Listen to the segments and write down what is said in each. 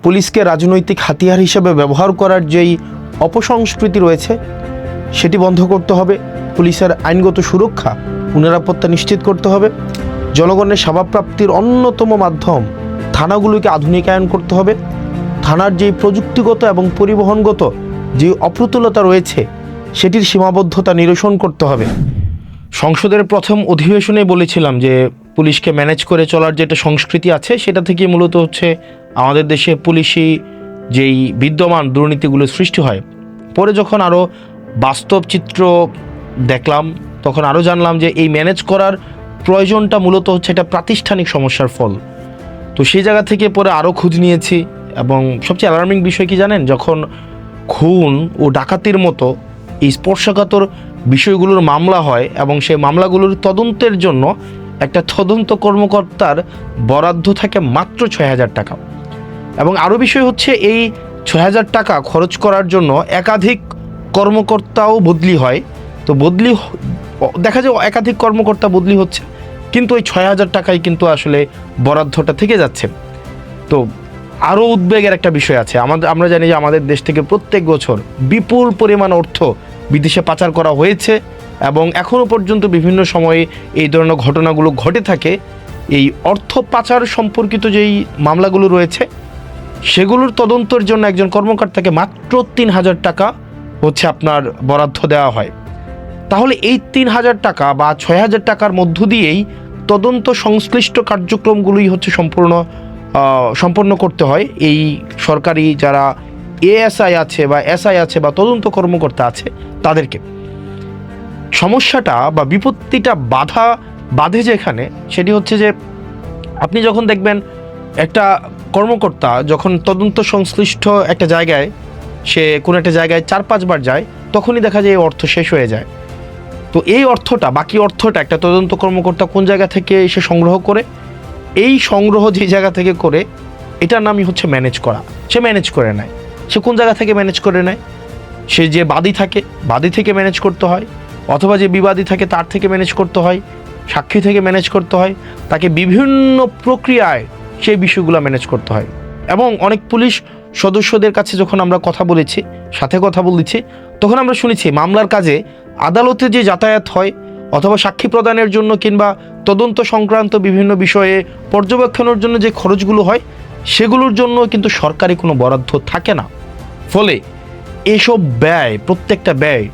পুলিশকে রাজনৈতিক হাতিয়ার হিসেবে ব্যবহার করার যেই অপসংস্কৃতি রয়েছে সেটি বন্ধ করতে হবে। পুলিশের আইনগত সুরক্ষা ও নিরাপত্তা নিশ্চিত করতে হবে। জনগণের সেবা প্রাপ্তির অন্যতম মাধ্যম থানাগুলোকে আধুনিকায়ন করতে হবে। থানার যেই প্রযুক্তিগত এবং পরিবহনগত যে অপ্রতুলতা রয়েছে সেটির সীমাবদ্ধতা নিরসন করতে হবে। সংসদের প্রথম অধিবেশনে বলেছিলাম যে পুলিশকে ম্যানেজ করে চলার যে একটা সংস্কৃতি আছে সেটা থেকে মূলত হচ্ছে আমাদের দেশে পুলিশি যেই বিদ্যমান দুর্নীতিগুলো সৃষ্টি হয়। পরে যখন আরও বাস্তব চিত্র দেখলাম তখন আরও জানলাম যে এই ম্যানেজ করার প্রয়োজনটা মূলত হচ্ছে একটা প্রাতিষ্ঠানিক সমস্যার ফল। তো সেই জায়গা থেকে পরে আরও খোঁজ নিয়েছি এবং সবচেয়ে অ্যালার্মিং বিষয় কি জানেন, যখন খুন ও ডাকাতির মতো এই স্পর্শকাতর বিষয়গুলোর মামলা হয় এবং সেই মামলাগুলোর তদন্তের জন্য একটা তদন্ত কর্মকর্তার বরাদ্দ থাকে মাত্র 6,000 টাকা। এবং আরও বিষয় হচ্ছে এই 6,000 টাকা খরচ করার জন্য একাধিক কর্মকর্তাও বদলি হয়। তো বদলি দেখা যায় একাধিক কর্মকর্তা বদলি হচ্ছে, কিন্তু ওই 6,000 টাকাই কিন্তু আসলে বরাদ্দটা থেকে যাচ্ছে। তো আরও উদ্বেগের একটা বিষয় আছে। আমরা জানি যে আমাদের দেশ থেকে প্রত্যেক বছর বিপুল পরিমাণ অর্থ বিদেশে পাচার করা হয়েছে এবং এখনও পর্যন্ত বিভিন্ন সময়ে এই ধরনের ঘটনাগুলো ঘটে থাকে। এই অর্থ পাচার সম্পর্কিত যেই মামলাগুলো রয়েছে সেগুলোর তদন্তের জন্য একজন কর্মকর্তাকে মাত্র 3,000 টাকা হচ্ছে আপনার বরাদ্দ দেওয়া হয়। তাহলে এই 3,000 টাকা বা 6,000 টাকার মধ্য দিয়েই তদন্ত সংশ্লিষ্ট কার্যক্রমগুলোই হচ্ছে সম্পন্ন করতে হয় এই সরকারি যারা এএসআই আছে বা এসআই আছে বা তদন্ত কর্মকর্তা আছে তাদেরকে। সমস্যাটা বা বিপত্তিটা বাধে যেখানে সেটি হচ্ছে যে আপনি যখন দেখবেন একটা কর্মকর্তা যখন তদন্ত সংশ্লিষ্ট একটা জায়গায় সে কোনো একটা জায়গায় 4-5 বার যায় তখনই দেখা যায় এই অর্থ শেষ হয়ে যায়। তো এই অর্থটা বাকি অর্থটা একটা তদন্ত কর্মকর্তা কোন জায়গা থেকে সে সংগ্রহ করে, এই সংগ্রহ যে জায়গা থেকে করে এটার নামই হচ্ছে ম্যানেজ করা। সে ম্যানেজ করে নেয়। সে কোন জায়গা থেকে ম্যানেজ করে নেয়? সে যে বাদী থেকে ম্যানেজ করতে হয়, অথবা যে বিবাদী থাকে তার থেকে ম্যানেজ করতে হয়, সাক্ষী থেকে ম্যানেজ করতে হয়, তাকে বিভিন্ন প্রক্রিয়ায় সেই বিষয়গুলো ম্যানেজ করতে হয়। এবং অনেক পুলিশ সদস্যদের কাছে যখন আমরা কথা বলেছি তখন আমরা শুনেছি মামলার কাজে আদালতে যে যাতায়াত হয় অথবা সাক্ষী প্রদানের জন্য কিংবা তদন্ত সংক্রান্ত বিভিন্ন বিষয়ে পর্যবেক্ষণের জন্য যে খরচগুলো হয় সেগুলোর জন্য কিন্তু সরকারি কোনো বরাদ্দ থাকে না। ফলে এসব প্রত্যেকটা ব্যয়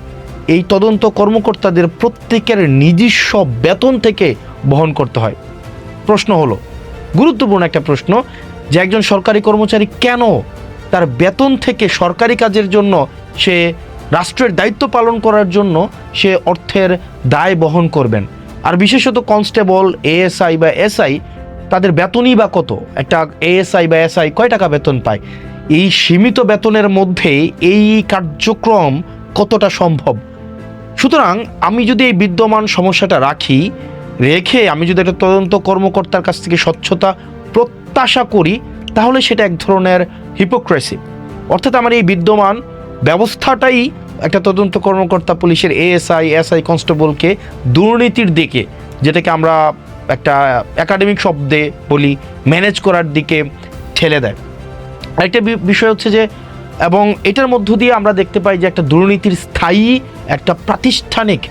এই তদন্ত কর্মকর্তাদের প্রত্যেকের নিজস্ব বেতন থেকে বহন করতে হয়। প্রশ্ন হলো, গুরুত্বপূর্ণ একটা প্রশ্ন, যে একজন সরকারি কর্মচারী কেন তার বেতন থেকে সরকারি কাজের জন্য সে রাষ্ট্রের দায়িত্ব পালন করার জন্য সে অর্থের দায় বহন করবেন? আর বিশেষত কনস্টেবল, এএসআই বা এসআই তাদের বেতনই বা কত? একটা এএসআই বা এসআই কয় টাকা বেতন পায়? এই সীমিত বেতনের মধ্যে এই কার্যক্রম কতটা সম্ভব? সুতরাং আমি যদি এই বিদ্যমান সমস্যাটা রেখে আমি যদি একটা তদন্ত কর্মকর্তার কাছ থেকে স্বচ্ছতা প্রত্যাশা করি তাহলে সেটা এক ধরনের হিপোক্রেসি। অর্থাৎ আমার এই বিদ্যমান ব্যবস্থাটাই একটা তদন্ত কর্মকর্তা, পুলিশের এএসআই, এসআই, কনস্টেবলকে দুর্নীতির দিকে, যেটাকে আমরা একটা একাডেমিক শব্দে বলি, ম্যানেজ করার দিকে ঠেলে দেয়। আরেকটা বিষয় হচ্ছে যে, এবং এটার মধ্য দিয়ে আমরা দেখতে পাই যে একটা দুর্নীতির স্থায়ী একটা প্রাতিষ্ঠানিক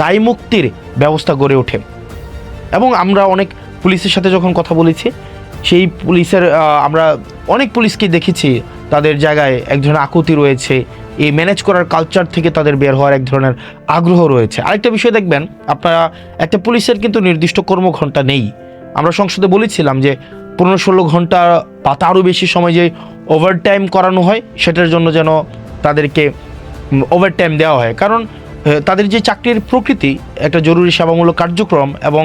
দায়মুক্তির ব্যবস্থা গড়ে ওঠে। এবং আমরা অনেক পুলিশের সাথে যখন কথা বলেছি সেই পুলিশের আমরা অনেক পুলিশকে দেখেছি তাদের জায়গায় এক ধরনের আকুতি রয়েছে, এই ম্যানেজ করার কালচার থেকে তাদের বের হওয়ার এক ধরনের আগ্রহ রয়েছে। আরেকটা বিষয় দেখবেন আপনারা, একটা পুলিশের কিন্তু নির্দিষ্ট কর্মঘণ্টা নেই। আমরা সংসদে বলেছিলাম যে 15-16 ঘন্টা বা তারও বেশি সময় যে ওভারটাইম করানো হয় সেটার জন্য যেন তাদেরকে ওভারটাইম দেওয়া হয়। কারণ তাদের যে চাকরির প্রকৃতি একটা জরুরি সেবামূলক কার্যক্রম এবং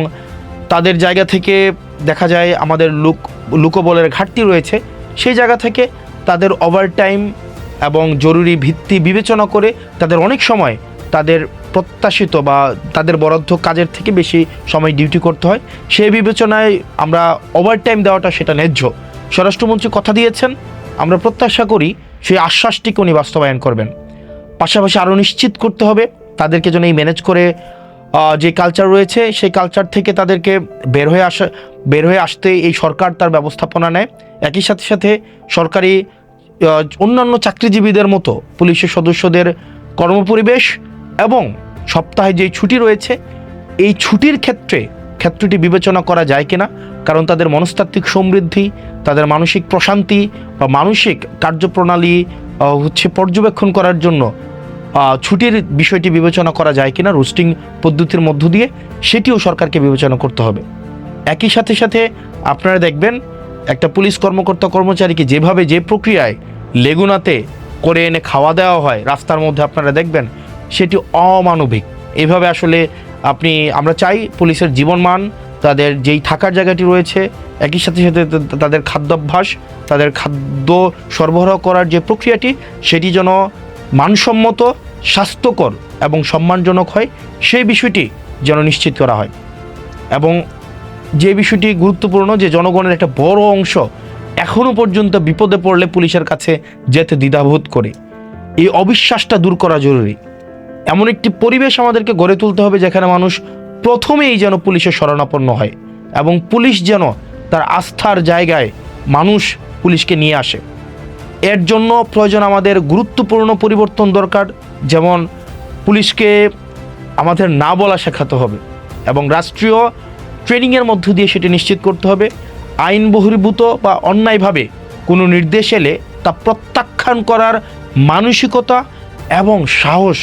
তাদের জায়গা থেকে দেখা যায় আমাদের লোকবলের ঘাটতি রয়েছে, সেই জায়গা থেকে তাদের ওভারটাইম এবং জরুরি ভিত্তি বিবেচনা করে তাদের অনেক সময় তাদের প্রত্যাশিত বা তাদের বরাদ্দ কাজের থেকে বেশি সময় ডিউটি করতে হয়। সেই বিবেচনায় আমরা ওভারটাইম দেওয়াটা সেটা ন্যায্য। স্বরাষ্ট্রমন্ত্রী কথা দিয়েছেন, আমরা প্রত্যাশা করি সেই আশ্বাসটিকে উনি বাস্তবায়ন করবেন। পাশাপাশি আরও নিশ্চিত করতে হবে তাদেরকে যেন এই ম্যানেজ করে যে কালচার রয়েছে সেই কালচার থেকে তাদেরকে বের হয়ে আসতে এই সরকার তার ব্যবস্থাপনা নেয়। একই সাথে সাথে সরকারি অন্যান্য চাকরিজীবীদের মতো পুলিশের সদস্যদের কর্মপরিবেশ এবং সপ্তাহে যেই ছুটি রয়েছে এই ছুটির ক্ষেত্রটি বিবেচনা করা যায় কিনা, কারণ তাদের মনস্তাত্ত্বিক সমৃদ্ধি, তাদের মানসিক প্রশান্তি বা মানসিক কার্যপ্রণালী পর্যবেক্ষণ করার জন্য ছুটির বিষয়টি বিবেচনা করা যায় কিনা রোস্টিং পদ্ধতির মধ্য দিয়ে, সেটিও সরকারকে বিবেচনা করতে হবে। একই সাথে সাথে আপনারা দেখবেন একটা পুলিশ কর্মচারীকে যেভাবে যে প্রক্রিয়ায় লেগুনাতে করে এনে খাওয়া দেওয়া হয় রাস্তার মধ্যে, আপনারা দেখবেন সেটি অমানবিক। এভাবে আসলে আমরা চাই পুলিশের জীবনমান, তাদের যেই থাকার জায়গাটি রয়েছে, একই সাথে সাথে তাদের খাদ্যাভ্যাস, তাদের খাদ্য সরবরাহ করার যে প্রক্রিয়াটি সেটি যেন মানসম্মত, স্বাস্থ্যকর এবং সম্মানজনক হয়, সেই বিষয়টি যেন নিশ্চিত করা হয়। এবং যে বিষয়টি গুরুত্বপূর্ণ যে জনগণের একটা বড় অংশ এখনও পর্যন্ত বিপদে পড়লে পুলিশের কাছে যেতে দ্বিধাবোধ করে, এই অবিশ্বাসটা দূর করা জরুরি। এমন একটি পরিবেশ আমাদেরকে গড়ে তুলতে হবে যেখানে মানুষ প্রথমেই যেন পুলিশের শরণাপন্ন হয় এবং পুলিশ যেন তার আস্থার জায়গায় মানুষ পুলিশকে নিয়ে আসে। এর জন্য প্রয়োজন আমাদের গুরুত্বপূর্ণ পরিবর্তন দরকার। যেমন পুলিশকে আমাদের না বলা শেখাতে হবে এবং রাষ্ট্রীয় ট্রেনিংয়ের মধ্য দিয়ে সেটি নিশ্চিত করতে হবে আইন বহির্ভূত বা অন্যায়ভাবে কোনো নির্দেশ এলে তা প্রত্যাখ্যান করার মানসিকতা এবং সাহস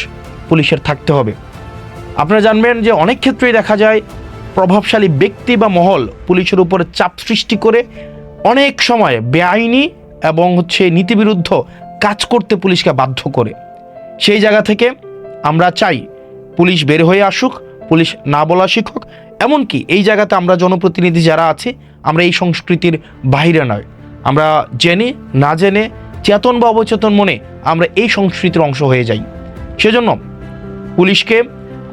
পুলিশের থাকতে হবে। আপনারা জানবেন যে অনেক ক্ষেত্রেই দেখা যায় প্রভাবশালী ব্যক্তি বা মহল পুলিশের উপরে চাপ সৃষ্টি করে অনেক সময় বেআইনি এবং নীতিবিরুদ্ধ কাজ করতে পুলিশকে বাধ্য করে। সেই জায়গা থেকে আমরা চাই পুলিশ বের হয়ে আসুক, পুলিশ না বলা শিক্ষক। এমনকি এই জায়গাতে আমরা জনপ্রতিনিধি যারা আছি আমরা এই সংস্কৃতির বাইরে নয়, আমরা জেনে না জেনে চেতন বা অবচেতন মনে আমরা এই সংস্কৃতির অংশ হয়ে যাই। সেজন্য পুলিশকে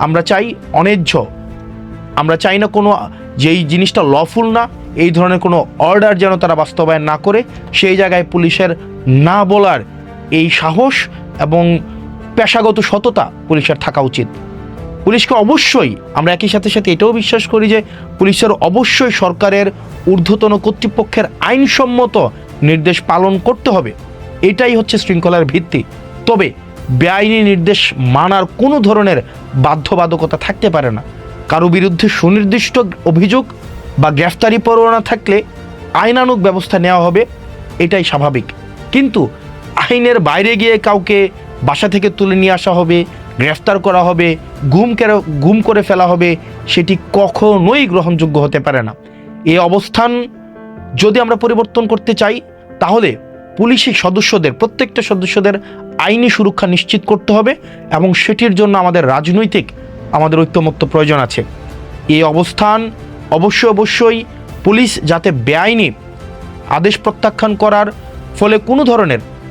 আমরা চাই অন্যায্য, আমরা চাই না কোনো যেই জিনিসটা লফুল না এই ধরনের কোনো অর্ডার যেন তারা বাস্তবায়ন না করে। সেই জায়গায় পুলিশের না বলার এই সাহস এবং পেশাগত সততা পুলিশের থাকা উচিত। পুলিশকে অবশ্যই আমরা একই সাথে সাথে এটাও বিশ্বাস করি যে পুলিশের অবশ্যই সরকারের ঊর্ধ্বতন কর্তৃপক্ষের আইনসম্মত নির্দেশ পালন করতে হবে, এটাই শৃঙ্খলার ভিত্তি। তবে বেআইনি নির্দেশ মানার কোনো ধরনের বাধ্যবাধকতা থাকতে পারে না। কারো বিরুদ্ধে সুনির্দিষ্ট অভিযোগ বা গ্রেফতারি পরোয়ানা থাকলে আইনানুগ ব্যবস্থা নেওয়া হবে, এটাই স্বাভাবিক। কিন্তু আইনের বাইরে গিয়ে কাউকে বাসা থেকে তুলে নিয়ে আসা হবে, গ্রেফতার করা হবে, গুম করে ফেলা হবে, সেটি কখনোই গ্রহণযোগ্য হতে পারে না। এই অবস্থান যদি আমরা পরিবর্তন করতে চাই তাহলে পুলিশি সদস্যদের প্রত্যেকটা সদস্যদের আইনি সুরক্ষা নিশ্চিত করতে হবে এবং সেটির জন্য আমাদের ঐক্যমত্য প্রয়োজন আছে। এই অবস্থান অবশ্যই পুলিশ যাতে বেআইনি আদেশ প্রত্যাখ্যান করার ফলে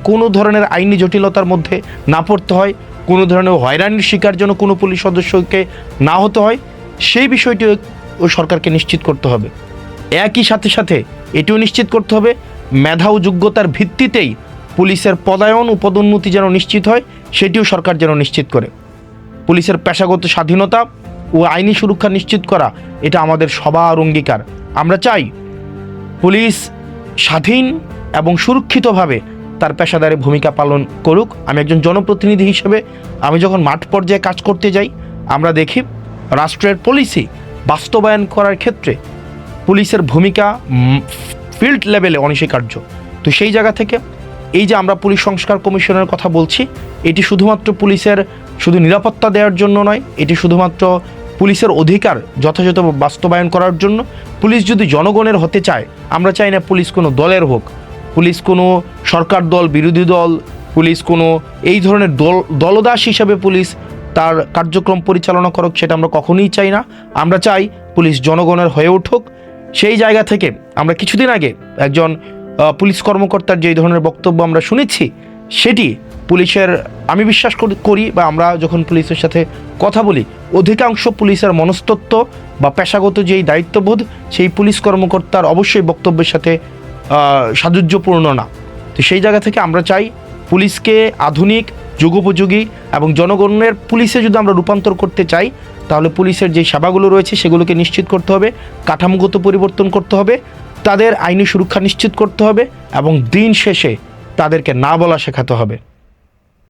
কোনো ধরনের আইনি জটিলতার মধ্যে না পড়তে হয়, কোনো ধরনের হয়রানির শিকার যেন কোনো পুলিশ সদস্যকে না হতে হয়, সেই বিষয়টি ওই সরকারকে নিশ্চিত করতে হবে। একই সাথে সাথে এটিও নিশ্চিত করতে হবে মেধা ও যোগ্যতার ভিত্তিতেই পুলিশের পদায়ন ও পদোন্নতি যেন নিশ্চিত হয়, সেটিও সরকার যেন নিশ্চিত করে। পুলিশের পেশাগত স্বাধীনতা ও আইনি সুরক্ষা নিশ্চিত করা এটা আমাদের সবার অঙ্গীকার। আমরা চাই পুলিশ স্বাধীন এবং সুরক্ষিতভাবে তার পেশাদারি ভূমিকা পালন করুক। আমি একজন জনপ্রতিনিধি হিসেবে আমি যখন মাঠ পর্যায়ে কাজ করতে যাই আমরা দেখি রাষ্ট্রের পলিসি বাস্তবায়ন করার ক্ষেত্রে পুলিশের ভূমিকা ফিল্ড লেভেলে অনস্বীকার্য। তো সেই জায়গা থেকে এই যে আমরা পুলিশ সংস্কার কমিশনের কথা বলছি, এটি শুধুমাত্র পুলিশের নিরাপত্তা দেওয়ার জন্য নয়, এটি শুধুমাত্র পুলিশের অধিকার যথাযথ বাস্তবায়ন করার জন্য। পুলিশ যদি জনগণের হতে চায়, আমরা চাই না পুলিশ কোনো দলের হোক, পুলিশ কোনো সরকার দল, বিরোধী দল, পুলিশ কোনো এই ধরনের দলদাস হিসাবে পুলিশ তার কার্যক্রম পরিচালনা করুক, সেটা আমরা কখনোই চাই না। আমরা চাই পুলিশ জনগণের হয়ে উঠুক। সেই জায়গা থেকে আমরা কিছুদিন আগে একজন পুলিশ কর্মকর্তার যে ধরনের বক্তব্য আমরা শুনেছি, সেটি পুলিশের আমি বিশ্বাস করি বা আমরা যখন পুলিশের সাথে কথা বলি অধিকাংশ পুলিশের মনস্তত্ত্ব বা পেশাগত যেই দায়িত্ববোধ সেই পুলিশ কর্মকর্তার অবশ্যই বক্তব্যের সাথে সাযুজ্যপূর্ণ না। তো সেই জায়গা থেকে আমরা চাই পুলিশকে আধুনিক, যুগোপযোগী এবং জনগণের পুলিশে যদি আমরা রূপান্তর করতে চাই তাহলে পুলিশের যে সেবাগুলো রয়েছে সেগুলোকে নিশ্চিত করতে হবে, কাঠামোগত পরিবর্তন করতে হবে, তাদের আইনি সুরক্ষা নিশ্চিত করতে হবে এবং দিন শেষে তাদেরকে না বলা শেখাতে হবে।